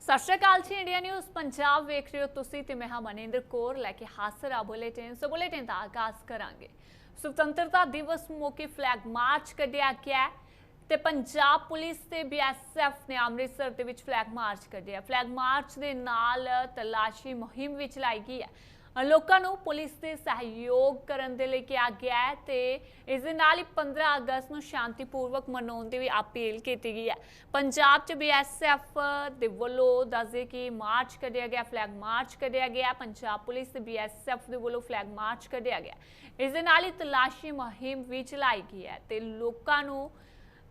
सत श्री अकाल जी। India news Punjab वेख रहे हो तुसीं ते मैं हां मनिंदर कौर लैके हाजिर आ बुलेटिन दा आगाज़ करांगे। सुतंत्रता दिवस मौके फ्लैग मार्च कड्ढिया गया ते पंजाब पुलिस ते BSF ने अमृतसर दे विच फ्लैग मार्च कड्ढिया। फ्लैग मार्च दे नाल तलाशी मुहिम भी चलाई गई है। लोगों को पुलिस से सहयोग करने के लिए कहा गया है ते इस दे नाल ही 15 अगस्त को शांतिपूर्वक मनाने की भी अपील की गई है। पंजाब च BSF दे वल्लों दसदे कि मार्च कढ़िया गया, फ्लैग मार्च कढ़िया गया। पंजाब पुलिस ते BSF दे वल्लों फ्लैग मार्च कढ़िया गया। इस दे नाल ही तलाशी मुहिम भी चलाई गई है ते लोगों को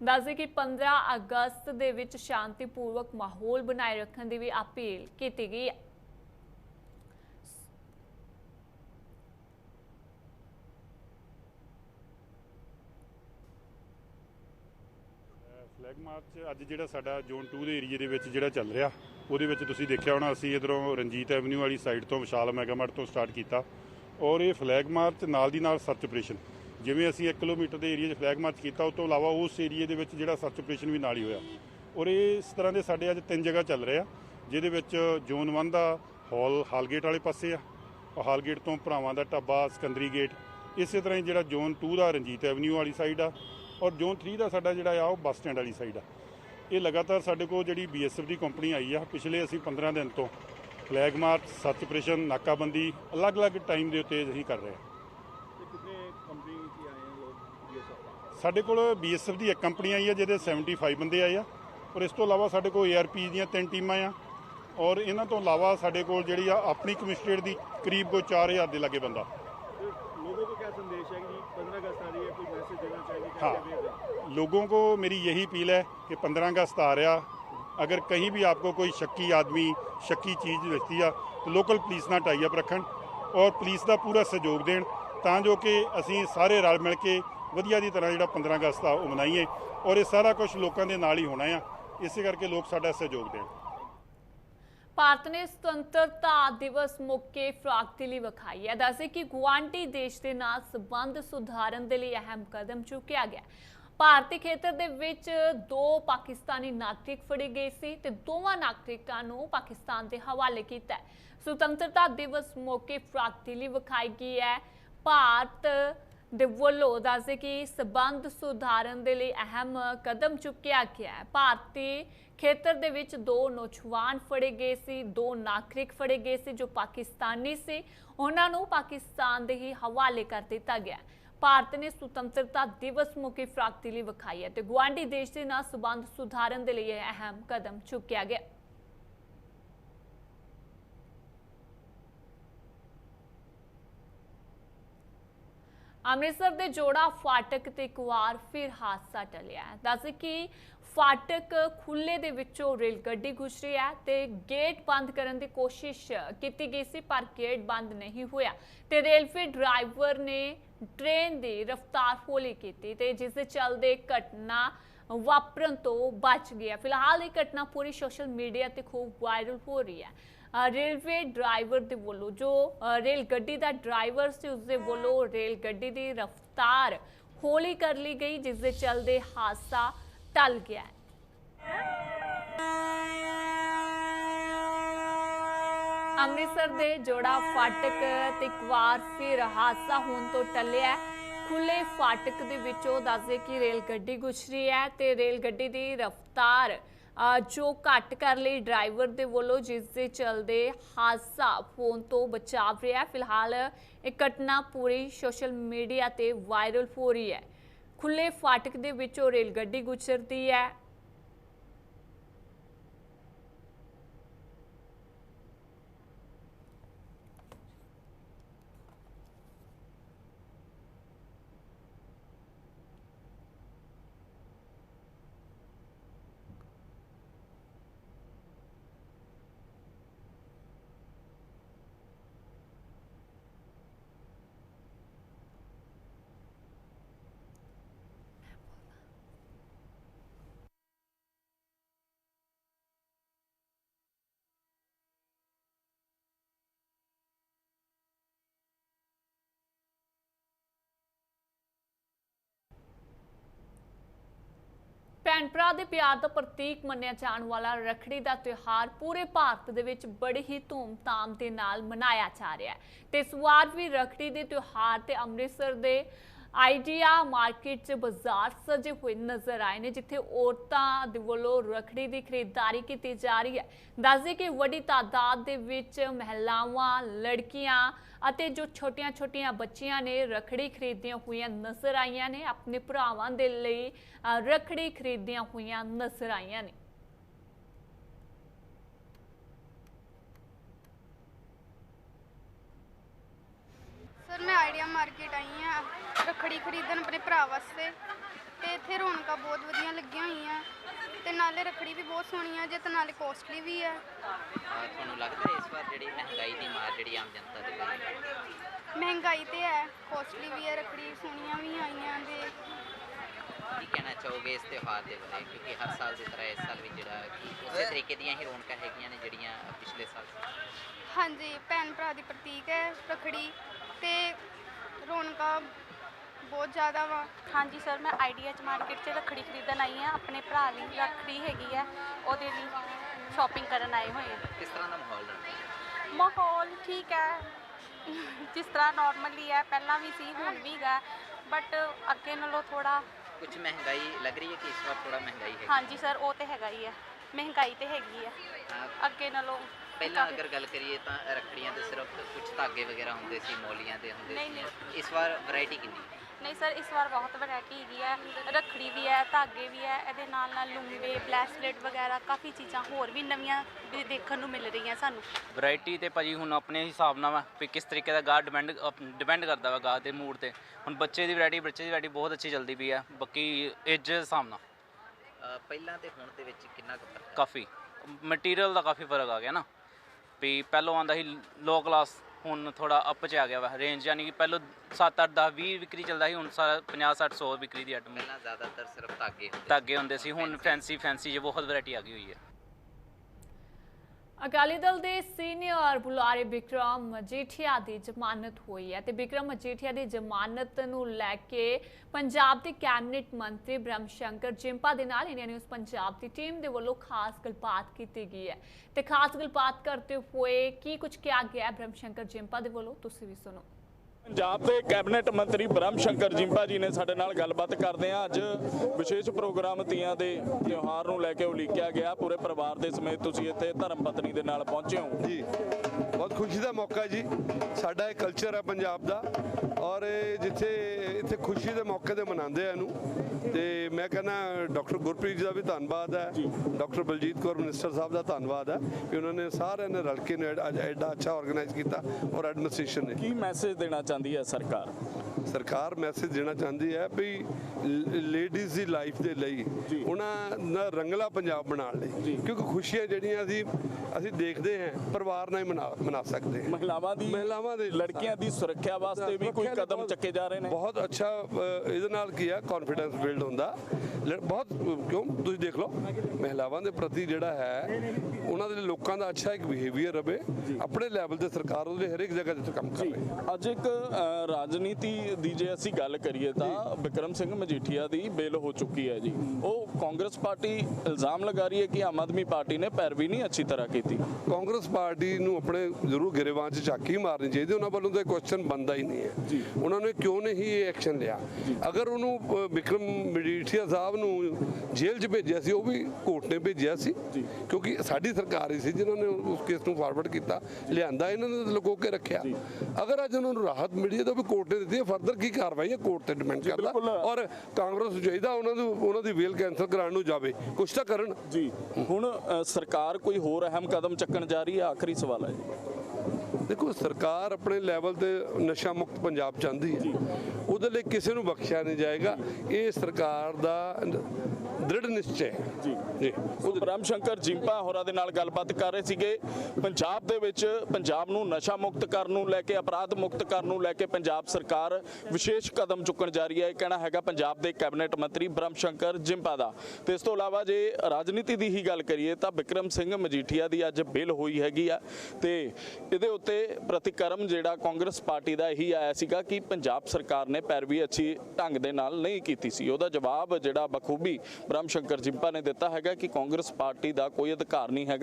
दसदे कि 15 अगस्त दे विच शांतिपूर्वक माहौल बनाए रखने की भी अपील की गई है। फ्लैग मार्च अज जो साडा जोन 2 के एरिए के चल रहा वो देखा होना। असी इधरों रंजीत एवन्यू वाली साइड तो विशाल मैगामार्ट तो स्टार्ट किया और ये फ्लैग मार्च नाल दी नाल सर्च ऑपरेशन जिमें असी 1 किलोमीटर के एरिए फ्लैग मार्च किया उस तो इलावा उस एरिए के सर्च ऑपरेशन भी नाल ही होया। और ये इस तरह के साढ़े अज 3 जगह चल रहे हैं जिहदे जोन 1 का हॉल हालगेट वाले पासे आ, हालगेट तो भरावां दा ढाबा सिकंदरी गेट, इस तरह ही जो जोन 2 का रंजीत एवन्यू वाली साइड आ और जोन 3 का साडा जिहड़ा आ बस स्टैंड वाली साइड आ। ये लगातार साडे कोल जिहड़ी BSF की कंपनी आई आ पिछले असी 15 दिन तो फ्लैग मार्च सर्च ऑपरेशन नाकाबंदी अलग अलग टाइम के उत्ते असीं कर रहे हैं। साडे कोल BSF की एक कंपनी आई है जिहदे 75 बंदे आए आ और इस तो इलावा साडे कोल ARP दी 3 टीमां आ और इन्हां तो इलावा साडे कोल जिहड़ी आ अपनी कमिश्नरेट की करीब कोई 4000 के लागे बंदा। लोगों को क्या संदेश है कि 15 अगस्त आ रही है, कोई मैसेज देना चाहिए? हाँ, लोगों को मेरी यही अपील है कि 15 अगस्त आ रहा, अगर कहीं भी आपको कोई शक्की आदमी शक्की चीज़ दिखती है तो लोकल पुलिस नाल टाई अप रखन और पुलिस का पूरा सहयोग देन तां जो कि असीं सारे रल मिल के वधिया दी तरह जिहड़ा 15 अगस्त आ मनाइए और ये सारा कुछ लोगों के नाल ही होना है। इस करके लोग साडा सहयोग देन। भारत ने स्वतंत्रता दिवस मौके फ्रागदिली विखाई है। दस्से कि गुआंढी देश के नाल संबंध सुधारन के लिए अहम कदम चुकिया गया। भारतीय खेतर दे विच 2 पाकिस्तानी नागरिक फड़े गए सी ते दोवां नागरिकां नूं पाकिस्तान के हवाले किया। स्वतंत्रता दिवस मौके फ्रागदिली विखाई गई है। भारत दे वल्लों दस्से कि संबंध सुधारन के लिए अहम कदम चुकिया गया है। भारतीय खेतर दे विच 2 नौजवान फड़े गए सी, 2 नागरिक फड़े गए सी जो पाकिस्तानी से उन्हां नूं पाकिस्तान दे ही हवाले कर दिता गया। भारत ने स्वतंत्रता दिवस मौके फ्रागदिली विखाई है ते गुआंढी देश के नाल संबंध सुधारन के लिए अहम कदम चुकिया गया। अमृतसर के जोड़ा फाटक ते एक बार फिर हादसा टलिया है। दस कि फाटक खुले दे विचों रेलगड्डी गुजरी है ते गेट बंद करने की कोशिश की गई सी पर गेट बंद नहीं होया ते रेलवे ड्राइवर ने ट्रेन की रफ्तार हौली की ते जिस दे चलदे घटना वापरन तो बच गया। फिलहाल ये घटना पूरी सोशल मीडिया ते खूब वायरल हो रही है। रेलवे ड्राइवर दे वोलों जो रेलगड्डी का ड्राइवर से उसके वोलों रेलगड्डी की रफ्तार हौली कर ली गई जिस दे चलदे हादसा टल गया है। अमृतसर दे जोड़ा फाटक ते एक बार फिर हादसा होने तो टलिया है। खुले फाटक दे विचों दस्सदे कि रेलगड्डी गुजरी है ते रेलगड्डी की रफ्तार जो घट कर ली ड्राइवर दे वोलों जिस दे चलदे हादसा होने तो बचाव रहा है। फिलहाल एक घटना पूरी सोशल मीडिया ते वायरल हो रही है। खुले फाटक दे विचों रेलगड्डी गुजरती है ਭੈਣ ਭਰਾ ਦੇ ਪਿਆਰ ਦਾ ਪ੍ਰਤੀਕ ਮੰਨਿਆ ਜਾਣ ਵਾਲਾ ਰੱਖੜੀ ਦਾ ਤਿਉਹਾਰ ਪੂਰੇ ਭਾਰਤ ਦੇ ਵਿੱਚ ਬੜੀ ਹੀ ਧੂਮ-ਧਾਮ ਦੇ ਨਾਲ ਮਨਾਇਆ ਜਾ ਰਿਹਾ ਹੈ ਤੇ ਇਸ ਵਾਰ ਵੀ ਰੱਖੜੀ ਦੇ ਤਿਉਹਾਰ ਤੇ ਅੰਮ੍ਰਿਤਸਰ ਦੇ ਆਈਡੀਆ ਮਾਰਕੀਟ 'ਚ ਬਾਜ਼ਾਰ ਸਜੇ ਹੋਏ ਨਜ਼ਰ ਆਏ ਨੇ, ਜਿੱਥੇ ਔਰਤਾਂ ਦੇ ਵੱਲੋਂ ਰੱਖੜੀ ਦੀ ਖਰੀਦਦਾਰੀ ਕੀਤੀ ਜਾ ਰਹੀ ਹੈ। ਦੱਸਦੇ ਕਿ ਵੱਡੀ ਤਾਦਾਦ ਦੇ ਵਿੱਚ ਮਹਿਲਾਵਾਂ, ਲੜਕੀਆਂ ਅਤੇ ਜੋ ਛੋਟੀਆਂ-ਛੋਟੀਆਂ ਬੱਚੀਆਂ ਨੇ ਰੱਖੜੀ ਖਰੀਦਦੀਆਂ ਹੋਈਆਂ ਨਜ਼ਰ ਆਈਆਂ ਨੇ, ਆਪਣੇ ਭਰਾਵਾਂ ਦੇ ਲਈ ਰੱਖੜੀ ਖਰੀਦਦੀਆਂ ਹੋਈਆਂ ਨਜ਼ਰ ਆਈਆਂ ਨੇ। सर मैं आइडिया मार्केट आई हाँ रखड़ी खरीदन अपने भरा वास्ते ते इत्थे रौनक बहुत वधिया लगियां होईयां ते नाले रखड़ी भी बहुत सोहनी है ते नाले कॉस्टली भी है। ਤੁਹਾਨੂੰ ਲੱਗਦਾ ਹੈ ਇਸ ਵਾਰ ਜਿਹੜੀ ਮਹਿੰਗਾਈ ਦੀ ਮਾਰ ਜਿਹੜੀ ਆਮ ਜਨਤਾ ਦੇ ਪਈ महंगाई तो है कॉस्टली भी है रखड़ी सोहनियां भी आईयां ते ਕੀ ਕਹਿਣਾ ਚਾਹੋਗੇ ਇਸ ਤਿਉਹਾਰ ਦੇ ਬਾਰੇ, ਕਿਉਂਕਿ ਹਰ ਸਾਲ ਦੀ ਤਰ੍ਹਾਂ ਇਸ ਸਾਲ ਵੀ ਜਿਹੜਾ ਕਿ ਉਸੇ ਤਰੀਕੇ ਦੀਆਂ ਹੀ ਰੌਣਕਾਂ ਹੈਗੀਆਂ ਨੇ ਜਿਹੜੀਆਂ ਪਿਛਲੇ ਸਾਲ ਸੀ। हाँ जी भैन भरा दी प्रतीक है रखड़ी ते रौनक बहुत ज़्यादा वा। हाँ जी सर मैं आइडिया मार्केट से रखड़ी खरीदन आई हाँ अपने भरा ली रखड़ी हैगी है ਉਹਦੇ ਲਈ शॉपिंग करन आए हुए हैं। ਕਿਸ ਤਰ੍ਹਾਂ ਦਾ ਮਾਹੌਲ ਹੈ? माहौल ठीक है जिस तरह नॉर्मली है पहला भी सी हुण भी है बट अगे नालों थोड़ा ਕੁਝ ਮਹਿੰਗਾਈ ਲੱਗ ਰਹੀ ਹੈ ਕਿ ਇਸ ਵਾਰ ਥੋੜਾ ਮਹਿੰਗਾਈ ਹੈ? हाँ जी सर वो तो हैगा ही है महंगाई तो हैगी है अगे नालों ਪਹਿਲਾਂ ਅਗਰ ਗੱਲ ਕਰੀਏ ਤਾਂ ਰੱਖੜੀਆਂ ਦੇ ਸਿਰਫ ਕੁਝ ਧਾਗੇ ਵਗੈਰਾ ਹੁੰਦੇ ਸੀ, ਮੌਲੀਆਂ ਦੇ ਹੁੰਦੇ ਨਹੀਂ, ਸੀ। ਇਸ ਵਾਰ ਵੈਰਾਈਟੀ ਕਿੰਨੀ? नहीं सर इस बार बहुत वैरायटी हैगी है रखड़ी भी है धागे भी है ਇਹਦੇ ਨਾਲ ਲੂੰਬੇ ਬਲੈਸਲੇਟ ਵਗੈਰਾ ਕਾਫੀ ਚੀਜ਼ਾਂ ਹੋਰ ਵੀ ਨਵੀਆਂ ਵੀ ਦੇਖਣ ਨੂੰ ਮਿਲ ਰਹੀਆਂ ਸਾਨੂੰ। ਵੈਰਾਈਟੀ ਤੇ ਭਾਜੀ ਹੁਣ ਆਪਣੇ ਹਿਸਾਬ ਨਾਲ ਵਾ ਵੀ ਕਿਸ ਤਰੀਕੇ ਦਾ ਗਾਹ ਡਿਪੈਂਡ ਕਰਦਾ ਵਾ ਗਾਹ ਦੇ ਮੂਡ ਤੇ। ਹੁਣ ਬੱਚੇ ਦੀ ਵੈਰਾਈਟੀ ਬਹੁਤ ਅੱਛੀ ਚੱਲਦੀ ਪਈ ਆ, ਬਾਕੀ ਏਜ ਦੇ ਹਿਸਾਬ ਨਾਲ ਪਹਿਲਾਂ ਤੇ ਹੁਣ ਦੇ ਵਿੱਚ ਕਿੰਨਾ ਕੁ ਫਰਕ ਹੈ? ਕਾਫੀ ਮਟੀਰੀਅਲ ਦਾ ਕਾਫੀ ਫਰਕ ਆ ਗਿਆ ਨਾ, ਵੀ ਪਹਿਲੋਂ ਆਉਂਦਾ ਸੀ ਲੋ ਕਲਾਸ, ਹੁਣ ਥੋੜਾ ਅਪ 'ਚ ਆ ਗਿਆ ਵਾ ਰੇਂਜ, ਯਾਨੀ ਕਿ ਪਹਿਲੋਂ 7 8 10 20 ਵਿਕਰੀ ਚੱਲਦਾ ਸੀ, ਹੁਣ 50 60 100 ਵਿਕਰੀ ਦੀ ਆਈਟਮ ਪਹਿਲਾਂ ਜ਼ਿਆਦਾਤਰ ਸਿਰਫ ਧਾਗੇ ਹੁੰਦੇ ਸੀ, ਹੁਣ ਫੈਂਸੀ ਜੇ ਬਹੁਤ ਵੈਰਾਈਟੀ ਆ ਗਈ ਹੋਈ ਹੈ। ਅਕਾਲੀ ਦਲ ਦੇ ਸੀਨੀਅਰ ਬੁਲਾਰੇ ਬਿਕਰਮ ਮਜੀਠੀਆ ਦੀ ਜ਼ਮਾਨਤ ਹੋਈ ਹੈ ਤੇ ਬਿਕਰਮ ਮਜੀਠੀਆ ਦੀ ਜ਼ਮਾਨਤ ਨੂੰ ਲੈ ਕੇ ਪੰਜਾਬ ਦੇ ਕੈਬਨਿਟ ਮੰਤਰੀ ਬ੍ਰਹਮ ਸ਼ੰਕਰ ਜਿੰਪਾ ਦੇ ਨਾਲ ਇੰਡੀਆ ਨਿਊਜ਼ ਪੰਜਾਬ ਦੀ ਟੀਮ ਦੇ ਵੱਲੋਂ ਖਾਸ ਗੱਲਬਾਤ ਕੀਤੀ ਗਈ ਹੈ ਤੇ ਖਾਸ ਗੱਲਬਾਤ ਕਰਦੇ ਹੋਏ ਕੀ ਕੁਝ ਕਿਹਾ ਗਿਆ ਬ੍ਰਹਮ ਸ਼ੰਕਰ ਜਿੰਪਾ ਦੇ ਵੱਲੋਂ, ਤੁਸੀਂ ਵੀ ਸੁਣੋ। ਪੰਜਾਬ ਦੇ ਕੈਬਨਿਟ ਮੰਤਰੀ ਬ੍ਰਹਮ ਸ਼ੰਕਰ ਜਿੰਪਾ ਜੀ ਨੇ ਸਾਡੇ ਨਾਲ ਗੱਲਬਾਤ ਕਰਦੇ ਆ। ਅੱਜ ਵਿਸ਼ੇਸ਼ ਪ੍ਰੋਗਰਾਮ ਤੀਆਂ ਦੇ ਤਿਉਹਾਰ ਨੂੰ ਲੈ ਕੇ ਉਲੀਕਿਆ ਗਿਆ, ਪੂਰੇ ਪਰਿਵਾਰ ਦੇ ਸਮੇਤ ਤੁਸੀਂ ਇੱਥੇ ਧਰਮ ਪਤਨੀ ਦੇ ਨਾਲ ਪਹੁੰਚੇ ਹੋ ਜੀ। ਬਹੁਤ ਖੁਸ਼ੀ ਦਾ ਮੌਕਾ ਜੀ, ਸਾਡਾ ਇਹ ਕਲਚਰ ਹੈ ਪੰਜਾਬ ਦਾ ਔਰ ਜਿੱਥੇ ਇੱਥੇ ਖੁਸ਼ੀ ਦੇ ਮੌਕੇ ਤੇ ਮਨਾਉਂਦੇ ਆ ਇਹਨੂੰ। ਤੇ ਮੈਂ ਕਹਿੰਦਾ ਡਾਕਟਰ ਗੁਰਪ੍ਰੀਤ ਜੀ ਦਾ ਵੀ ਧੰਨਵਾਦ ਹੈ, ਡਾਕਟਰ ਬਲਜੀਤ ਕੌਰ ਮਿਨਿਸਟਰ ਸਾਹਿਬ ਦਾ ਧੰਨਵਾਦ ਹੈ ਕਿ ਉਹਨਾਂ ਨੇ ਸਾਰਿਆਂ ਨੇ ਰਲ ਕੇ ਅੱਜ ਐਡਾ ਅੱਛਾ ਆਰਗੇਨਾਈਜ਼ ਕੀਤਾ ਔਰ ਐਡਮਿਨਿਸਟ੍ਰੇਸ਼ਨ ਨੇ। ਕੀ ਮੈਸੇਜ ਦੇਣਾ ਚਾਹੁੰਦੀ ਹੈ ਸਰਕਾਰ? ਸਰਕਾਰ ਮੈਸੇਜ ਦੇਣਾ ਚਾਹੁੰਦੀ ਹੈ ਵੀ ਲੇਡੀਜ਼ ਦੀ ਲਾਈਫ ਦੇ ਲਈ ਉਹਨਾਂ ਦਾ ਰੰਗਲਾ ਪੰਜਾਬ ਬਣਾਉਣ ਲਈ, ਕਿਉਂਕਿ ਖੁਸ਼ੀਆਂ ਜਿਹੜੀਆਂ ਅਸੀਂ ਦੇਖਦੇ ਹਾਂ ਪਰਿਵਾਰ ਨਾਲ ਹੀ ਮਨਾ ਸਕਦੇ ਹਾਂ। ਮਹਿਲਾਵਾਂ ਦੇ ਲੜਕੀਆਂ ਦੀ ਸੁਰੱਖਿਆ ਵਾਸਤੇ ਵੀ ਕੋਈ ਕਦਮ ਚੱਕੇ ਜਾ ਰਹੇ ਨੇ। ਬਹੁਤ ਅੱਛਾ ਇਹਦੇ ਨਾਲ ਕੀ ਆ ਕੌਨਫੀਡੈਂਸ ਬਿਲਡ ਹੁੰਦਾ ਬਹੁਤ, ਕਿਉਂ ਤੁਸੀਂ ਦੇਖ ਲਓ ਮਹਿਲਾਵਾਂ ਦੇ ਪ੍ਰਤੀ ਜਿਹੜਾ ਹੈ ਉਹਨਾਂ ਦੇ ਲੋਕਾਂ ਦਾ ਅੱਛਾ ਇੱਕ ਬਿਹੇਵੀਅਰ ਰਵੇ ਆਪਣੇ ਲੈਵਲ ਤੇ। ਸਰਕਾਰ ਉਹਦੇ ਹਰੇਕ ਜਗ੍ਹਾ ਤੇ ਕੰਮ ਕਰ ਰਹੀ ਹੈ। ਅੱਜ ਇੱਕ ਰਾਜਨੀਤੀ ਦੀ ਜੇ ਅਸੀਂ ਗੱਲ ਕਰੀਏ ਤਾਂ ਬਿਕਰਮ ਸਿੰਘ ਮਜੀਠੀਆ ਦੀ ਬੇਲ ਹੋ ਚੁੱਕੀ ਹੈ ਜੀ। ਉਹ ਕਾਂਗਰਸ ਪਾਰਟੀ ਇਲਜ਼ਾਮ ਲਗਾ ਰਹੀ ਹੈ ਕਿ ਆਮ ਆਦਮੀ ਪਾਰਟੀ ਨੇ ਪੈਰਵੀ ਨਹੀਂ ਅੱਛੀ ਤਰ੍ਹਾਂ ਕੀਤੀ। ਕਾਂਗਰਸ ਪਾਰਟੀ ਨੂੰ ਆਪਣੇ ਜ਼ਰੂਰ ਗਿਰੇਬਾਨ 'ਚ ਝਾਕੀ ਮਾਰਨੀ ਚਾਹੀਦੀ, ਉਹਨਾਂ ਵੱਲੋਂ ਤਾਂ ਕੁਐਸਚਨ ਬਣਦਾ ਹੀ ਨਹੀਂ ਹੈ ਉਹਨਾਂ ਨੇ ਕਿਉਂ ਨਹੀਂ ਇਹ ਐਕਸ਼ਨ ਲਿਆ। ਅਗਰ ਉਹਨੂੰ ਬਿਕਰਮ ਮਜੀਠੀਆ ਸਾਹਿਬ ਨੂੰ ਜੇਲ੍ਹ 'ਚ ਭੇਜਿਆ ਸੀ, ਉਹ ਵੀ ਕੋਰਟ ਨੇ ਭੇਜਿਆ ਸੀ ਕਿਉਂਕਿ ਸਾਡੀ ਸਰਕਾਰ ਹੀ ਸੀ ਜਿਨ੍ਹਾਂ ਨੇ ਉਸ ਕੇਸ ਨੂੰ ਫਾਰਵਰਡ ਕੀਤਾ, ਲਿਆਂਦਾ ਇਹਨਾਂ ਨੇ ਲੁਕੋ ਕੇ ਰੱਖਿਆ। ਅਗਰ ਅੱਜ ਉਹਨਾਂ ਨੂੰ ਰਾਹਤ ਮਿਲੀ ਹੈ ਤਾਂ ਵੀ ਕੋਰਟ ਨੇ ਦਿੱਤੀ ਹੈ, ਫਰਦਰ ਕੀ ਕਾਰਵਾਈ ਹੈ ਕੋਰਟ ਤੇ ਡਿਪੈਂਡ ਕਰਦਾ। ਔਰ ਕਾਂਗਰਸ ਨੂੰ ਚਾਹੀਦਾ ਉਹਨਾਂ ਦੀ ਵੇਲ ਕੈਂਸਲ ਕਰਾਉਣ ਨੂੰ ਜਾਵੇ, ਕੁਛ ਤਾਂ ਕਰਨ ਜੀ। ਹੁਣ ਸਰਕਾਰ ਕੋਈ ਹੋਰ ਅਹਿਮ ਕਦਮ ਚੱਕਣ ਜਾ ਰਹੀ ਹੈ? ਆਖਰੀ ਸਵਾਲ ਹੈ ਜੀ। ਦੇਖੋ ਸਰਕਾਰ ਆਪਣੇ ਲੈਵਲ ਤੇ ਨਸ਼ਾ ਮੁਕਤ ਪੰਜਾਬ ਚਾਹੁੰਦੀ ਹੈ, ਉਹਦੇ ਲਈ ਕਿਸੇ ਨੂੰ ਬਖਸ਼ਿਆ ਨਹੀਂ ਜਾਏਗਾ। ਇਹ ਸਰਕਾਰ ਦਾ ਦ੍ਰਿੜ ਨਿਸ਼ਚੈ ਹੈ ਜੀ। ਬ੍ਰਹਮ ਸ਼ੰਕਰ ਜਿੰਪਾ ਹੋਰਾਂ ਦੇ ਨਾਲ ਗੱਲਬਾਤ ਕਰ ਰਹੇ ਸੀਗੇ। ਪੰਜਾਬ ਦੇ ਵਿੱਚ ਪੰਜਾਬ ਨੂੰ ਨਸ਼ਾ ਮੁਕਤ ਕਰਨ ਨੂੰ ਲੈ ਕੇ, ਅਪਰਾਧ ਮੁਕਤ ਕਰਨ ਨੂੰ ਲੈ ਕੇ ਪੰਜਾਬ ਸਰਕਾਰ ਵਿਸ਼ੇਸ਼ ਕਦਮ ਚੁੱਕਣ ਜਾ ਰਹੀ ਹੈ, ਇਹ ਕਹਿਣਾ ਹੈਗਾ ਪੰਜਾਬ ਦੇ ਕੈਬਨਿਟ ਮੰਤਰੀ ਬ੍ਰਹਮ ਸ਼ੰਕਰ ਜਿੰਪਾ ਦਾ। ਤੇ ਇਸ ਤੋਂ ਇਲਾਵਾ ਜੇ ਰਾਜਨੀਤੀ ਦੀ ਹੀ ਗੱਲ ਕਰੀਏ ਤਾਂ ਬਿਕਰਮ ਸਿੰਘ ਮਜੀਠੀਆ ਦੀ ਅੱਜ ਬੇਲ ਹੋਈ ਹੈਗੀ ਆ ਤੇ ਇਹਦੇ ਉੱਤੇ ਪ੍ਰਤੀਕਰਮ ਜਿਹੜਾ ਕਾਂਗਰਸ ਪਾਰਟੀ ਦਾ ਇਹੀ ਆਇਆ ਸੀਗਾ ਕਿ ਪੰਜਾਬ ਸਰਕਾਰ ਨੇ ਪੈਰਵੀ ਅੱਛੀ ਢੰਗ ਦੇ ਨਾਲ ਨਹੀਂ ਕੀਤੀ ਸੀ। ਉਹਦਾ ਜਵਾਬ ਜਿਹੜਾ ਬਖੂਬੀ ब्रह्म शंकर जिंपा ने दिता है कि कांग्रेस पार्टी का कोई अधिकार नहीं है,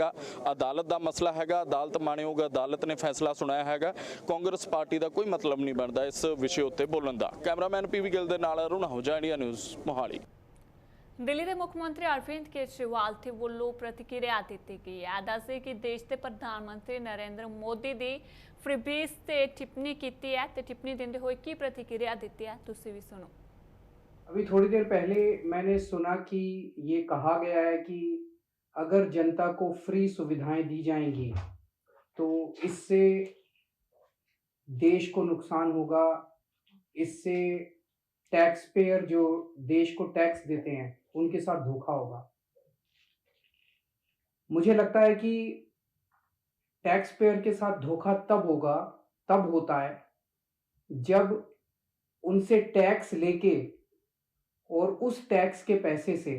अदालत का मसला है, अदालत माणयोग अदालत ने फैसला सुनाया है, कांग्रेस पार्टी का कोई मतलब नहीं बनता इस विषय उत्ते बोलण दा। कैमरामैन पीवी गिल दे नाल अरुण आहूजा, इंडिया न्यूज़, मोहाली। दिल्ली के मुख्य मंत्री अरविंद केजरीवाल के वोलों प्रतिक्रिया दी गई है। दस्से कि देश के प्रधानमंत्री नरेंद्र मोदी की फ्रीबीज से टिप्पणी की है, तो टिप्पणी देते हुए की प्रतिक्रिया दी है, तुसी भी सुनो। अभी थोड़ी देर पहले मैंने सुना कि ये कहा गया है कि अगर जनता को फ्री सुविधाएं दी जाएंगी तो इससे देश को नुकसान होगा, इससे टैक्स पेयर जो देश को टैक्स देते हैं उनके साथ धोखा होगा। मुझे लगता है कि टैक्स पेयर के साथ धोखा तब होता है जब उनसे टैक्स लेके और उस टैक्स के पैसे से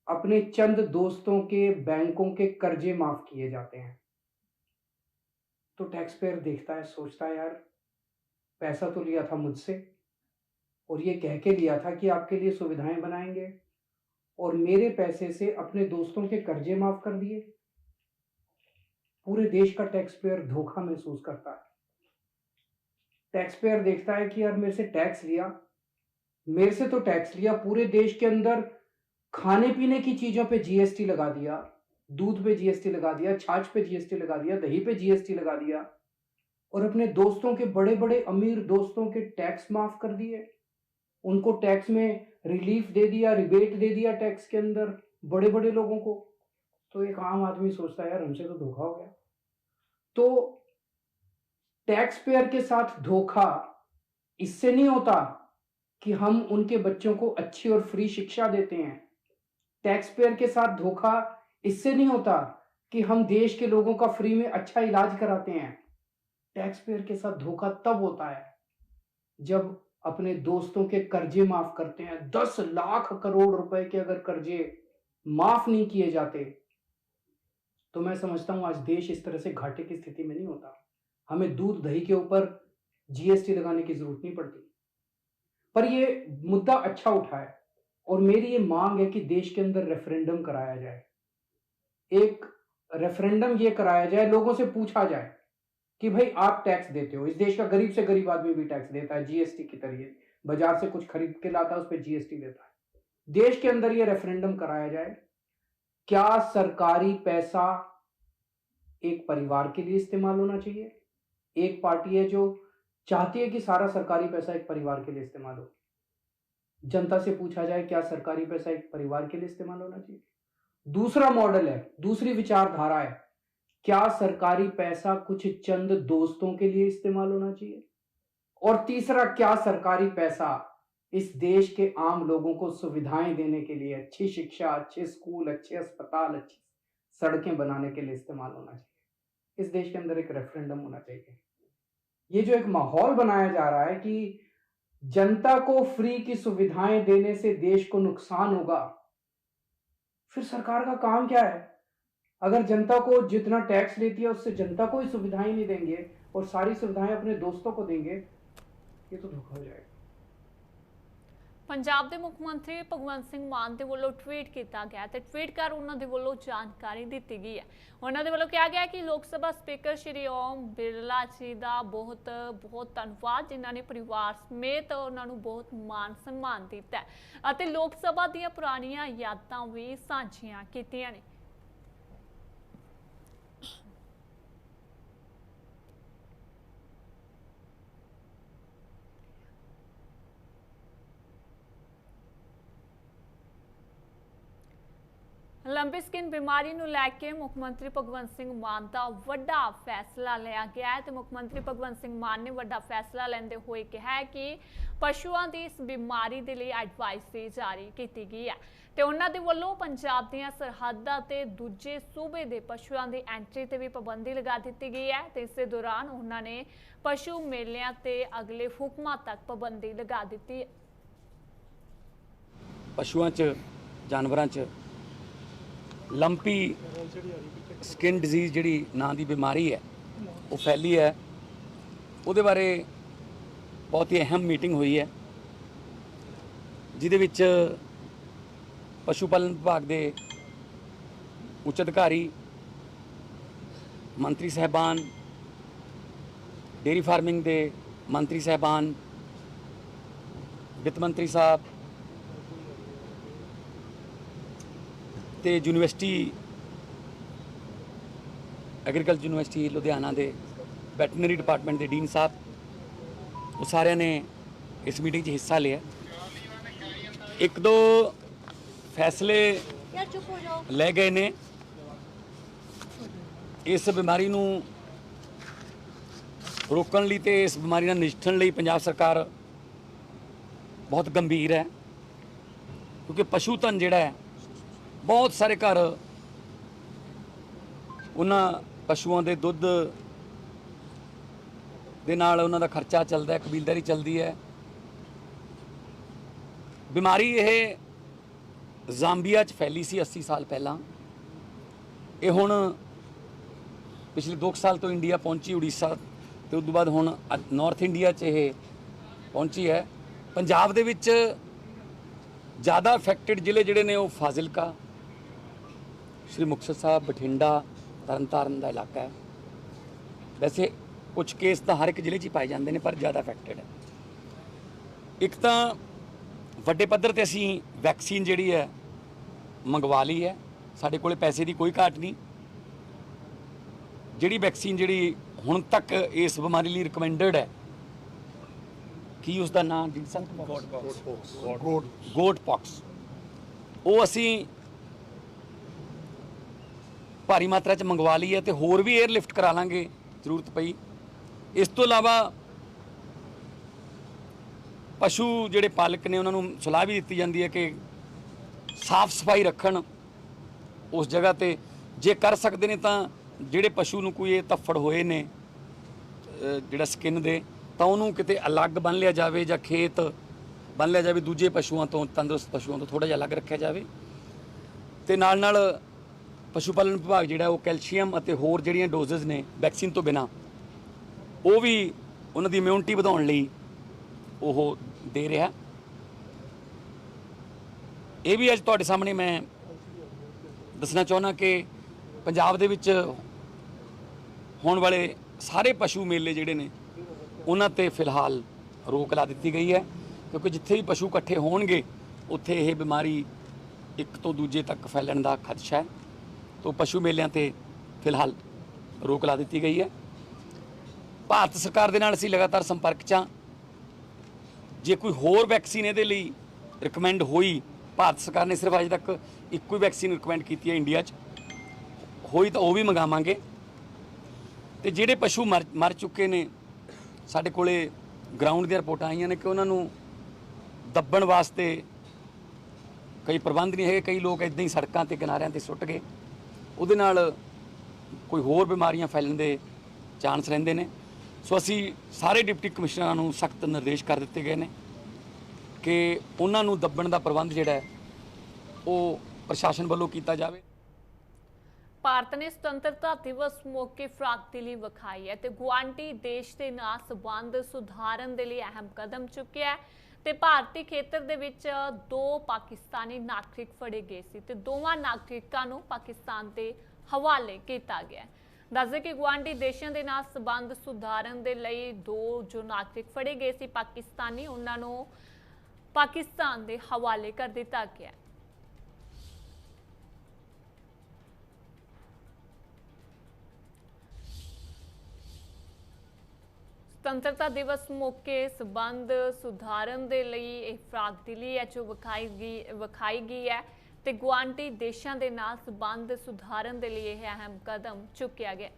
अपने चंद दोस्तों के बैंकों के कर्जे माफ किए जाते हैं। तो टैक्स पेयर देखता है, सोचता है यार पैसा तो लिया था मुझसे और ये कह के लिया था कि आपके लिए सुविधाएं बनाएंगे और मेरे पैसे से अपने दोस्तों के कर्जे माफ कर दिए। पूरे देश का टैक्स पेयर धोखा महसूस करता है। टैक्स पेयर देखता है कि यार मेरे से तो टैक्स लिया, पूरे देश के अंदर खाने पीने की चीजों पे जीएसटी लगा दिया, दूध पे जीएसटी लगा दिया, छाछ पे जीएसटी लगा दिया, दही पे जीएसटी लगा दिया और अपने दोस्तों के बड़े बड़े अमीर दोस्तों के टैक्स माफ कर दिए, उनको टैक्स में रिलीफ दे दिया, रिबेट दे दिया टैक्स के अंदर बड़े बड़े लोगों को। तो एक आम आदमी सोचता है यार हमसे तो धोखा हो गया। तो टैक्स पेयर के साथ धोखा इससे नहीं होता कि हम उनके बच्चों को अच्छी और फ्री शिक्षा देते हैं। टैक्स पेयर के साथ धोखा इससे नहीं होता कि हम देश के लोगों का फ्री में अच्छा इलाज कराते हैं। टैक्स पेयर के साथ धोखा तब होता है जब अपने दोस्तों के कर्जे माफ करते हैं। 10 लाख करोड़ रुपए के अगर कर्जे माफ नहीं किए जाते तो मैं समझता हूं आज देश इस तरह से घाटे की स्थिति में नहीं होता। हमें दूध दही के ऊपर जीएसटी लगाने की जरूरत नहीं पड़ती। पर ये मुद्दा अच्छा उठा है और मेरी ये मांग है कि देश के अंदर रेफरेंडम कराया जाए। एक रेफरेंडम ये कराया जाए, लोगों से पूछा जाए कि भाई आप टैक्स देते हो, इस देश का गरीब से गरीब आदमी भी टैक्स देता है जीएसटी के जरिए, बाजार से कुछ खरीद के लाता है उस पर जीएसटी देता है। देश के अंदर ये रेफरेंडम कराया जाए, क्या सरकारी पैसा एक परिवार के लिए इस्तेमाल होना चाहिए? एक पार्टी है जो चाहती है कि सारा सरकारी पैसा एक परिवार के लिए इस्तेमाल हो। जनता से पूछा जाए क्या सरकारी पैसा एक परिवार के लिए इस्तेमाल होना चाहिए? दूसरा मॉडल है, दूसरी विचारधारा है, क्या सरकारी पैसा कुछ चंद दोस्तों के लिए इस्तेमाल होना चाहिए? और तीसरा, क्या सरकारी पैसा इस देश के आम लोगों को सुविधाएं देने के लिए, अच्छी शिक्षा, अच्छे स्कूल, अच्छे अस्पताल, अच्छी सड़कें बनाने के लिए इस्तेमाल होना चाहिए? इस देश के अंदर एक रेफरेंडम होना चाहिए। ये जो एक माहौल बनाया जा रहा है कि जनता को फ्री की सुविधाएं देने से देश को नुकसान होगा, फिर सरकार का काम क्या है? अगर जनता को जितना टैक्स लेती है उससे जनता को ही सुविधाएं नहीं देंगे और सारी सुविधाएं अपने दोस्तों को देंगे, ये तो धोखा हो जाएगा। पंजाब के मुख्यमंत्री भगवंत सिंह मान के वोलों ट्वीट किया गया, तो ट्वीट कर उन्होंने वोलों जानकारी दी गई है। उन्होंने वोलों कहा गया कि लोक सभा स्पीकर श्री ओम बिरला जी का बहुत बहुत धन्यवाद, जिन्होंने परिवार समेत उन्होंने बहुत मान सम्मान दिता है, लोक सभा दी पुरानियां यादां भी साझियां कीतियां ने। लंबी स्किन बीमारी ਨੂੰ ਲੈ ਕੇ ਮੁੱਖ ਮੰਤਰੀ ਭਗਵੰਤ ਸਿੰਘ ਮਾਨ ਦਾ ਵੱਡਾ ਫੈਸਲਾ ਲਿਆ ਗਿਆ ਹੈ ਤੇ ਮੁੱਖ ਮੰਤਰੀ ਭਗਵੰਤ ਸਿੰਘ ਮਾਨ ਨੇ ਵੱਡਾ ਫੈਸਲਾ ਲੈਂਦੇ ਹੋਏ ਕਿਹਾ ਹੈ ਕਿ ਪਸ਼ੂਆਂ ਦੀ ਇਸ ਬਿਮਾਰੀ ਦੇ ਲਈ ਐਡਵਾਈਜ਼ਰੀ ਜਾਰੀ ਕੀਤੀ ਗਈ ਹੈ ਤੇ ਉਹਨਾਂ ਦੇ ਵੱਲੋਂ ਪੰਜਾਬ ਦੀਆਂ ਸਰਹੱਦਾਂ ਤੇ ਦੂਜੇ ਸੂਬੇ ਦੇ ਪਸ਼ੂਆਂ ਦੀ ਐਂਟਰੀ ਤੇ ਵੀ ਪਾਬੰਦੀ ਲਗਾ ਦਿੱਤੀ ਗਈ ਹੈ ਤੇ ਇਸੇ ਦੌਰਾਨ ਉਹਨਾਂ ਨੇ ਪਸ਼ੂ ਮੇਲਿਆਂ ਤੇ ਅਗਲੇ ਹੁਕਮਾਂ ਤੱਕ ਪਾਬੰਦੀ ਲਗਾ ਦਿੱਤੀ ਹੈ। ਪਸ਼ੂਆਂ 'ਚ ਜਾਨਵਰਾਂ 'ਚ लंपी स्किन डिजीज़ जिहड़ी नां दी बीमारी है वो फैली है, उहदे बारे बहुत ही अहम मीटिंग हुई है जिहदे विच ਪਸ਼ੂ ਪਾਲਣ ਵਿਭਾਗ ਦੇ ਉੱਚ ਅਧਿਕਾਰੀ, ਮੰਤਰੀ ਸਾਹਿਬਾਨ, ਡੇਅਰੀ ਫਾਰਮਿੰਗ ਦੇ ਮੰਤਰੀ ਸਾਹਿਬਾਨ, ਵਿੱਤ ਮੰਤਰੀ ਸਾਹਿਬ ਤੇ ਯੂਨੀਵਰਸਿਟੀ ਐਗਰੀਕਲਚਰ ਯੂਨੀਵਰਸਿਟੀ ਲੁਧਿਆਣਾ ਦੇ ਵੈਟਰਨਰੀ ਡਿਪਾਰਟਮੈਂਟ ਦੇ ਡੀਨ ਸਾਹਿਬ, ਉਹ ਸਾਰਿਆਂ ਨੇ ਇਸ ਮੀਟਿੰਗ 'ਚ ਹਿੱਸਾ ਲਿਆ। ਇੱਕ ਦੋ ਫੈਸਲੇ ਲੈ ਗਏ ਨੇ। ਇਸ ਬਿਮਾਰੀ ਨੂੰ ਰੋਕਣ ਲਈ ਤੇ ਇਸ ਬਿਮਾਰੀ ਨਾਲ ਨਜਿੱਠਣ ਲਈ ਪੰਜਾਬ ਸਰਕਾਰ ਬਹੁਤ ਗੰਭੀਰ ਹੈ, ਕਿਉਂਕਿ ਪਸ਼ੂ ਧਨ ਜਿਹੜਾ ਹੈ, ਬਹੁਤ ਸਾਰੇ ਘਰ ਉਹਨਾਂ ਪਸ਼ੂਆਂ ਦੇ ਦੁੱਧ ਦੇ ਨਾਲ ਉਹਨਾਂ ਦਾ ਖਰਚਾ ਚੱਲਦਾ ਹੈ, ਕਬੀਲਦਾਰੀ ਚੱਲਦੀ ਹੈ। ਬਿਮਾਰੀ ਇਹ ਜ਼ਾਂਬੀਆ 'ਚ ਫੈਲੀ ਸੀ 80 ਸਾਲ ਪਹਿਲਾਂ। ਇਹ ਹੁਣ ਪਿਛਲੇ 2 ਸਾਲ ਤੋਂ ਇੰਡੀਆ ਪਹੁੰਚੀ, ਉੜੀਸਾ ਤੇ ਉਸ ਤੋਂ ਬਾਅਦ ਹੁਣ ਨਾਰਥ ਇੰਡੀਆ 'ਚ ਇਹ ਪਹੁੰਚੀ ਹੈ। ਪੰਜਾਬ ਦੇ ਵਿੱਚ ਜ਼ਿਆਦਾ ਅਫੈਕਟਡ ਜ਼ਿਲ੍ਹੇ ਜਿਹੜੇ ਨੇ ਉਹ ਫਾਜ਼ਿਲਕਾ, ਸ਼੍ਰੀ ਮੁਕਤਸਰ ਸਾਹਿਬ, ਬਠਿੰਡਾ, ਤਰਨਤਾਰਨ ਦਾ ਇਲਾਕਾ ਹੈ। ਵੈਸੇ ਕੁਝ ਕੇਸ ਤਾਂ ਹਰ ਇੱਕ ਜ਼ਿਲ੍ਹੇ 'ਚ ਹੀ ਪਾਏ ਜਾਂਦੇ ਨੇ, ਪਰ ਜ਼ਿਆਦਾ ਅਫੈਕਟਡ ਹੈ। ਇੱਕ ਤਾਂ ਵੱਡੇ ਪੱਧਰ ਤੇ ਅਸੀਂ ਵੈਕਸੀਨ ਜਿਹੜੀ ਹੈ ਮੰਗਵਾ ਲਈ ਹੈ, ਸਾਡੇ ਕੋਲੇ ਪੈਸੇ ਦੀ ਕੋਈ ਘਾਟ ਨਹੀਂ। ਜਿਹੜੀ ਵੈਕਸੀਨ ਜਿਹੜੀ ਹੁਣ ਤੱਕ ਇਸ ਬਿਮਾਰੀ ਲਈ ਰਿਕਮੈਂਡਡ ਹੈ, ਕੀ ਉਸ ਦਾ ਨਾਮ ਗੋਟ ਪੌਕਸ, ਉਹ ਅਸੀਂ ਭਾਰੀ ਮਾਤਰਾ 'ਚ ਮੰਗਵਾ ਲਈ ਹੈ ਤੇ ਹੋਰ ਵੀ 에ਅਰ ਲਿਫਟ ਕਰਾ ਲਾਂਗੇ ਜ਼ਰੂਰਤ ਪਈ। ਇਸ ਤੋਂ ਇਲਾਵਾ ਪਸ਼ੂ ਜਿਹੜੇ ਪਾਲਕ ਨੇ ਉਹਨਾਂ ਨੂੰ ਸਲਾਹ ਵੀ ਦਿੱਤੀ ਜਾਂਦੀ ਹੈ ਕਿ ਸਾਫ਼ ਸਫਾਈ ਰੱਖਣ ਉਸ ਜਗ੍ਹਾ ਤੇ। ਜੇ ਕਰ ਸਕਦੇ ਨੇ ਤਾਂ ਜਿਹੜੇ ਪਸ਼ੂ ਨੂੰ ਕੋਈ ਇਹ ਧੱਫੜ ਹੋਏ ਨੇ ਜਿਹੜਾ ਸਕਿਨ ਦੇ, ਤਾਂ ਉਹਨੂੰ ਕਿਤੇ ਅਲੱਗ ਬੰਨ੍ਹ ਲਿਆ ਜਾਵੇ ਜਾਂ ਖੇਤ ਬੰਨ੍ਹ ਲਿਆ ਜਾਵੇ, ਦੂਜੇ ਪਸ਼ੂਆਂ ਤੋਂ, ਤੰਦਰੁਸਤ ਪਸ਼ੂਆਂ ਤੋਂ ਥੋੜ੍ਹਾ ਜਿਹਾ ਅਲੱਗ ਰੱਖਿਆ ਜਾਵੇ। ਤੇ ਨਾਲ ਨਾਲ ਪਸ਼ੂ ਪਾਲਣ ਵਿਭਾਗ ਜਿਹੜਾ ਉਹ ਕੈਲਸ਼ੀਅਮ ਅਤੇ ਹੋਰ ਜਿਹੜੀਆਂ ਡੋਜ਼ਸ ਨੇ ਵੈਕਸੀਨ ਤੋਂ ਬਿਨਾਂ, ਉਹ ਵੀ ਉਹਨਾਂ ਦੀ ਇਮਿਊਨਿਟੀ ਵਧਾਉਣ ਲਈ ਉਹ ਦੇ ਰਿਹਾ। ਇਹ ਵੀ ਅੱਜ ਤੁਹਾਡੇ ਸਾਹਮਣੇ ਮੈਂ ਦੱਸਣਾ ਚਾਹੁੰਦਾ ਕਿ ਪੰਜਾਬ ਦੇ ਵਿੱਚ ਹੋਣ ਵਾਲੇ ਸਾਰੇ ਪਸ਼ੂ ਮੇਲੇ ਜਿਹੜੇ ਨੇ ਉਹਨਾਂ ਤੇ ਫਿਲਹਾਲ ਰੋਕ ਲਾ ਦਿੱਤੀ ਗਈ ਹੈ, ਕਿਉਂਕਿ ਜਿੱਥੇ ਵੀ ਪਸ਼ੂ ਇਕੱਠੇ ਹੋਣਗੇ ਉੱਥੇ ਇਹ ਬਿਮਾਰੀ ਇੱਕ ਤੋਂ ਦੂਜੇ ਤੱਕ ਫੈਲਣ ਦਾ ਖਦਸ਼ਾ ਹੈ। ਤੋਂ ਪਸ਼ੂ ਮੇਲਿਆਂ ਤੇ ਫਿਲਹਾਲ ਰੋਕ ਲਾ ਦਿੱਤੀ ਗਈ ਹੈ। ਭਾਰਤ ਸਰਕਾਰ ਦੇ ਨਾਲ ਅਸੀਂ ਲਗਾਤਾਰ ਸੰਪਰਕ 'ਚ ਹਾਂ। ਜੇ ਕੋਈ ਹੋਰ ਵੈਕਸੀਨ ਇਹਦੇ ਲਈ ਰਿਕਮੈਂਡ ਹੋਈ, ਭਾਰਤ ਸਰਕਾਰ ਨੇ ਸਿਰਫ ਅਜੇ ਤੱਕ ਇੱਕੋ ਹੀ ਵੈਕਸੀਨ ਰਿਕਮੈਂਡ ਕੀਤੀ ਹੈ ਇੰਡੀਆ 'ਚ, ਹੋਈ ਤਾਂ ਉਹ ਵੀ ਮੰਗਾਵਾਂਗੇ। ਤੇ ਜਿਹੜੇ ਪਸ਼ੂ ਮਰ ਚੁੱਕੇ ਨੇ, ਸਾਡੇ ਕੋਲੇ ਗਰਾਊਂਡ ਦੀਆਂ ਰਿਪੋਰਟਾਂ ਆਈਆਂ ਨੇ ਕਿ ਉਹਨਾਂ ਨੂੰ ਦੱਬਣ ਵਾਸਤੇ ਕਈ ਪ੍ਰਬੰਧ ਨਹੀਂ ਹੈਗੇ। ਕਈ ਲੋਕ ਇੱਦਾਂ ਹੀ ਸੜਕਾਂ ਤੇ ਕਿਨਾਰਿਆਂ ਤੇ ਸੁੱਟ ਗਏ, ਉਹਦੇ ਨਾਲ ਕੋਈ ਹੋਰ ਬਿਮਾਰੀਆਂ ਫੈਲਣ ਦੇ ਚਾਂਸ ਰਹਿੰਦੇ ਨੇ। ਸੋ ਅਸੀਂ ਸਾਰੇ ਡਿਪਟੀ ਕਮਿਸ਼ਨਰਾਂ ਨੂੰ ਸਖਤ ਨਿਰਦੇਸ਼ ਕਰ ਦਿੱਤੇ ਗਏ ਨੇ ਕਿ ਉਹਨਾਂ ਨੂੰ ਦੱਬਣ ਦਾ ਪ੍ਰਬੰਧ ਜਿਹੜਾ ਹੈ ਉਹ ਪ੍ਰਸ਼ਾਸਨ ਵੱਲੋਂ ਕੀਤਾ ਜਾਵੇ। ਭਾਰਤ ਨੇ ਸੁਤੰਤਰਤਾ ਦਿਵਸ ਮੌਕੇ ਫਰਾਕ-ਦਿਲੀ ਵਿਖਾਈ ਹੈ ਤੇ ਗੁਆਂਢੀ ਦੇਸ਼ ਦੇ ਨਾਲ ਸੰਬੰਧ ਸੁਧਾਰਨ ਦੇ ਲਈ ਅਹਿਮ ਕਦਮ ਚੁੱਕਿਆ ਹੈ। ਤੇ ਭਾਰਤੀ ਖੇਤਰ ਦੇ ਵਿੱਚ 2 ਪਾਕਿਸਤਾਨੀ ਨਾਗਰਿਕ ਫੜੇ ਗਏ ਸੀ ਤੇ ਦੋਵਾਂ ਨਾਗਰਿਕਾਂ ਨੂੰ ਪਾਕਿਸਤਾਨ ਦੇ ਹਵਾਲੇ ਕੀਤਾ ਗਿਆ। ਦੱਸਦੇ ਕਿ ਗੁਆਂਢੀ ਦੇਸ਼ਾਂ ਦੇ ਨਾਲ ਸੰਬੰਧ ਸੁਧਾਰਨ ਦੇ ਲਈ 2 ਜੋ ਨਾਗਰਿਕ ਫੜੇ ਗਏ ਸੀ ਪਾਕਿਸਤਾਨੀ, ਉਹਨਾਂ ਨੂੰ ਪਾਕਿਸਤਾਨ ਦੇ ਹਵਾਲੇ ਕਰ ਦਿੱਤਾ ਗਿਆ। ਸੁਤੰਤਰਤਾ ਦਿਵਸ ਮੌਕੇ ਸੰਬੰਧ ਸੁਧਾਰਨ ਦੇ ਲਈ ਇਹ ਫਰਾਕ-ਦਿਲੀ ਹੈ ਜੋ ਵਿਖਾਈ ਗਈ ਹੈ ਤੇ ਗੁਆਂਢੀ ਦੇਸ਼ਾਂ ਦੇ ਨਾਲ ਸੰਬੰਧ ਸੁਧਾਰਨ ਦੇ ਲਈ ਇਹ ਅਹਿਮ ਕਦਮ ਚੁੱਕਿਆ ਗਿਆ।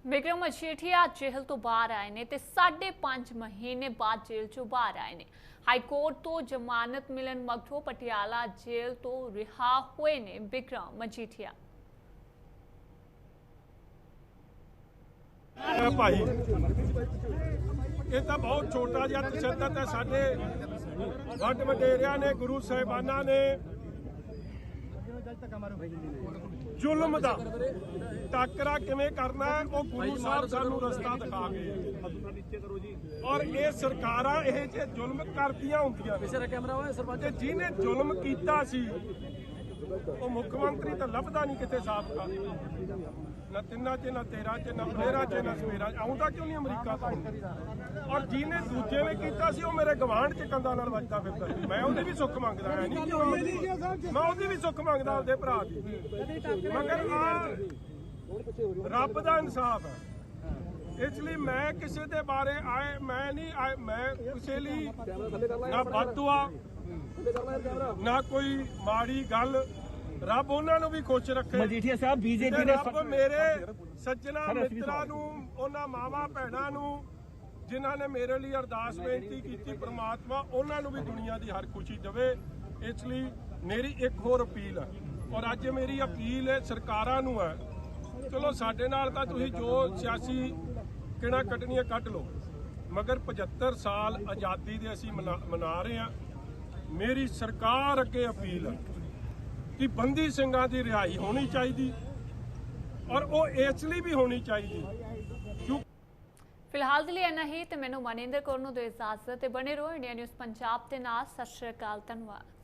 ਵਿਕਰਮ ਮਜੀਠੀਆ ਜੇਲ੍ਹ ਤੋਂ ਬਾਹਰ ਆਏ ਨੇ ਤੇ 5.5 ਮਹੀਨੇ ਬਾਅਦ ਜੇਲ੍ਹ ਚੋਂ ਬਾਹਰ ਆਏ ਨੇ। ਹਾਈ ਕੋਰਟ ਤੋਂ ਜ਼ਮਾਨਤ ਮਿਲਣ ਮਗਰੋਂ ਪਟਿਆਲਾ ਜੇਲ੍ਹ ਤੋਂ ਰਿਹਾ ਹੋਏ ਨੇ ਵਿਕਰਮ ਮਜੀਠੀਆ। ਭਾਈ ਇਹ ਤਾਂ ਬਹੁਤ ਛੋਟਾ ਜਿਹਾ ਤਸ਼ੱਦਦ ਹੈ ਸਾਡੇ ਵੱਡ ਵਡੇਰਿਆਂ ਨੇ ਗੁਰੂ ਸਾਹਿਬਾਨਾਂ ਨੇ ਜ਼ੁਲਮ ਦਾ ਟਾਕਰਾ ਕਿਵੇਂ ਕਰਨਾ ਹੈ ਉਹ ਗੁਰੂ ਸਾਹਿਬ ਸਾਨੂੰ ਰਸਤਾ ਦਿਖਾ ਗਏ ਔਰ ਇਹ ਸਰਕਾਰਾਂ ਇਹ ਜੇ ਜ਼ੁਲਮ ਕਰਦੀਆਂ ਹੁੰਦੀਆਂ ਤੇ ਜਿਹਨੇ ਜ਼ੁਲਮ ਕੀਤਾ ਸੀ ਉਹ ਮੁੱਖ ਮੰਤਰੀ ਤਾਂ ਲੱਭਦਾ ਨਹੀਂ ਕਿਤੇ ਸਾਬਕਾ ਨਾ 3 'ਚ ਨਾ 13 'ਚ ਨਾ 13 'ਚ ਨਾ 17 'ਚ ਆਉਂਦਾ ਕਿਉਂ ਨਹੀਂ ਅਮਰੀਕਾ ਤੋਂ ਔਰ ਜਿਹਨੇ ਦੂਜੇ ਨੇ ਕੀਤਾ ਸੀ ਉਹ ਮੇਰੇ ਗਵਾਂਢ 'ਚ ਕੰਧਾਂ ਨਾਲ ਵੱਜਦਾ ਫਿਰਦਾ ਸੀ ਮੈਂ ਉਹਦੀ ਵੀ ਸੁੱਖ ਮੰਗਦਾ ਹੈ ਨਹੀਂ ਮੈਂ ਉਹਦੀ ਵੀ ਸੁੱਖ ਮੰਗਦਾ ਉਹਦੇ ਭਰਾ ਦੀ ਮਗਰ ਆ ਰੱਬ ਦਾ ਇਨਸਾਫ ਹੈ ਇਸ ਲਈ ਮੈਂ ਕਿਸੇ ਦੇ ਬਾਰੇ ਮੈਂ ਕਿਸੇ ਲਈ ਨਾ ਬਦਦੁਆ ਨਾ ਕੋਈ ਮਾੜੀ ਗੱਲ ਰੱਬ ਉਹਨਾਂ ਨੂੰ ਵੀ ਖੁਸ਼ ਰੱਖੇ ਮਜੀਠੀਆ ਸਾਹਿਬ ਬੀਜੇਪੀ ਨੇ ਰੱਬ ਮੇਰੇ ਸੱਜਣਾ ਮਿੱਤਰਾਂ ਨੂੰ ਉਹਨਾਂ ਮਾਵਾਂ ਭੈਣਾਂ ਨੂੰ ਜਿਨ੍ਹਾਂ ਨੇ ਮੇਰੇ ਲਈ ਅਰਦਾਸ ਬੇਨਤੀ ਕੀਤੀ ਪ੍ਰਮਾਤਮਾ ਉਹਨਾਂ ਨੂੰ ਵੀ ਦੁਨੀਆ ਦੀ ਹਰ ਖੁਸ਼ੀ ਦੇਵੇ ਇਸ ਲਈ ਮੇਰੀ ਇੱਕ ਹੋਰ ਅਪੀਲ ਹੈ ਔਰ ਅੱਜ ਮੇਰੀ ਅਪੀਲ ਹੈ ਸਰਕਾਰਾਂ ਨੂੰ ਹੈ ਚਲੋ ਸਾਡੇ ਨਾਲ ਤਾਂ ਤੁਸੀਂ ਜੋ ਸਿਆਸੀ ਕਿਹੜਾ ਕੱਢਣੀਆਂ ਕੱਢ ਲਓ ਮਗਰ 75 ਸਾਲ ਆਜ਼ਾਦੀ ਦੇ ਅਸੀਂ ਮਨਾ ਰਹੇ ਹਾਂ ਮੇਰੀ ਸਰਕਾਰ ਅੱਗੇ ਅਪੀਲ ਹੈ ਕਿ ਬੰਦੀ ਸਿੰਘਾਂ ਦੀ ਰਿਹਾਈ ਹੋਣੀ ਚਾਹੀਦੀ ਔਰ ਉਹ ਇਸ ਲਈ ਵੀ ਹੋਣੀ ਚਾਹੀਦੀ ਫਿਲਹਾਲ ਦੇ ਲਈ ਇੰਨਾ ਹੀ ਤੇ ਮੈਨੂੰ ਮਨਿੰਦਰ ਕੌਰ ਨੂੰ ਦਿਓ ਇਜਾਜ਼ਤ ਤੇ ਬਣੇ ਰਹੋ ਇੰਡੀਆ ਨਿਊਜ਼ ਪੰਜਾਬ ਦੇ ਨਾਲ। ਸਤਿ ਸ਼੍ਰੀ ਅਕਾਲ, ਧੰਨਵਾਦ।